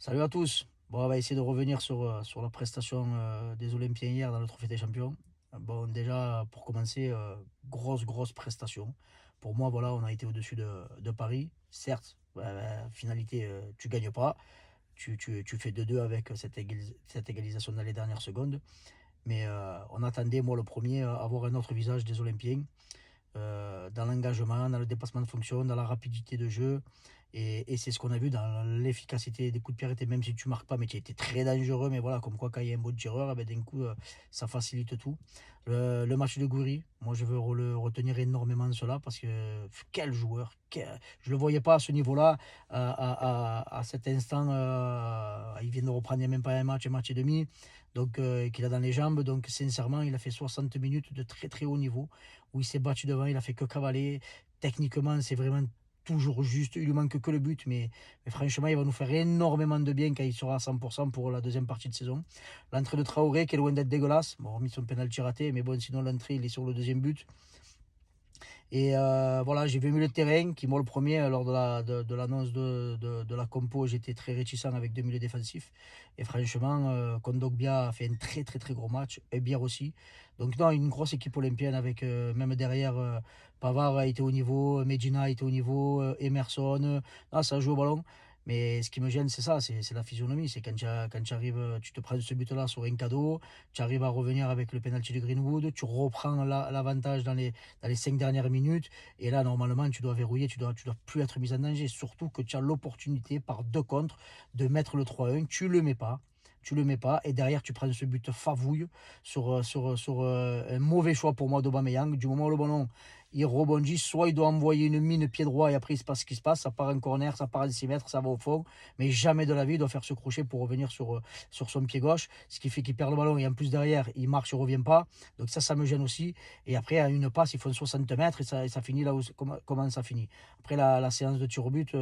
Salut à tous. Bon, on va essayer de revenir sur la prestation des Olympiens hier dans le Trophée des Champions. Bon, déjà, pour commencer, grosse prestation. Pour moi, voilà, on a été au-dessus de Paris. Certes, finalité, tu gagnes pas. Tu fais 2-2 avec cette égalisation dans les dernières secondes. Mais on attendait, moi, le premier, avoir un autre visage des Olympiens dans l'engagement, dans le dépassement de fonction, dans la rapidité de jeu. Et c'est ce qu'on a vu dans l'efficacité des coups de pied. Même si tu marques pas, mais tu as été très dangereux. Mais voilà, comme quoi, quand il y a un bon tireur, eh ben, d'un coup, ça facilite tout. Le match de Gouiri, moi, je veux le retenir énormément de cela parce que quel joueur. Je ne le voyais pas à ce niveau-là, à cet instant. Il vient de reprendre il n'y a même pas un match et demi. Donc, qu'il a dans les jambes. Donc, sincèrement, il a fait 60 minutes de très haut niveau où il s'est battu devant, il a fait que cavaler. Techniquement, c'est vraiment toujours juste. Il lui manque que le but, mais franchement, il va nous faire énormément de bien quand il sera à 100% pour la deuxième partie de saison. L'entrée de Traoré, qui est loin d'être dégueulasse. Bon, hormis son pénalty raté, mais bon, sinon, l'entrée, il est sur le deuxième but. Et voilà, j'ai vu le terrain, qui moi le premier, lors de l'annonce de la compo, j'étais très réticent avec deux milieux défensifs. Et franchement, Kondogbia a fait un très gros match, et Bière aussi. Donc non, une grosse équipe olympienne avec même derrière, Pavard a été au niveau, Medina a été au niveau, Emerson, non, ça joue au ballon. Mais ce qui me gêne, c'est ça, c'est la physionomie. C'est quand tu arrives, tu te prends ce but-là sur un cadeau, tu arrives à revenir avec le penalty de Greenwood, tu reprends l'avantage dans les 5 dernières minutes. Et là, normalement, tu dois verrouiller, tu dois plus être mis en danger. Surtout que tu as l'opportunité, par deux contre, de mettre le 3-1. Tu le mets pas. Tu le mets pas. Et derrière, tu prends ce but favouille sur un mauvais choix pour moi d'Aubameyang. Du moment où le ballon il rebondit, soit il doit envoyer une mine pied droit et après il se passe ce qui se passe, ça part en corner, ça part à 6 mètres, ça va au fond, mais jamais de la vie il doit faire ce crochet pour revenir sur son pied gauche, ce qui fait qu'il perd le ballon et en plus derrière il marche, il ne revient pas, donc ça me gêne aussi. Et après, à une passe, ils font 60 mètres et ça finit là où comment ça finit. Après, la séance de tir au but,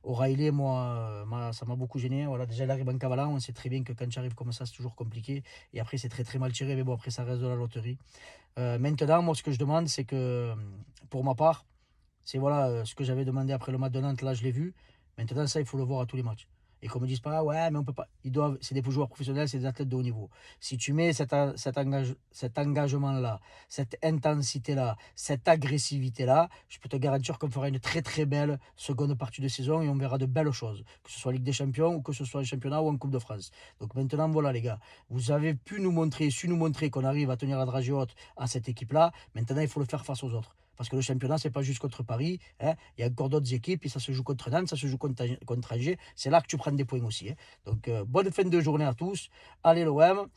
O'Reilly, moi, ça m'a beaucoup gêné. Voilà, déjà, il arrive en cavalant. On sait très bien que quand tu arrives comme ça, c'est toujours compliqué. Et après, c'est très mal tiré. Mais bon, après, ça reste de la loterie. Maintenant, moi, ce que je demande, c'est que, pour ma part, c'est voilà ce que j'avais demandé après le match de Nantes, là, je l'ai vu. Maintenant, ça, il faut le voir à tous les matchs. Et qu'on me dise pas, ouais, mais on peut pas. Ils doivent, c'est des joueurs professionnels, c'est des athlètes de haut niveau. Si tu mets cet engagement-là, cette intensité-là, cette agressivité-là, je peux te garantir qu'on fera une très belle seconde partie de saison et on verra de belles choses. Que ce soit Ligue des Champions ou que ce soit en championnat ou en Coupe de France. Donc maintenant, voilà, les gars. Vous avez su nous montrer qu'on arrive à tenir la dragée haute à cette équipe-là. Maintenant, il faut le faire face aux autres. Parce que le championnat, c'est pas juste contre Paris, hein. Il y a encore d'autres équipes et ça se joue contre Nantes, ça se joue contre Angers. C'est là que tu prends des points aussi, hein. Donc, bonne fin de journée à tous. Allez l'OM.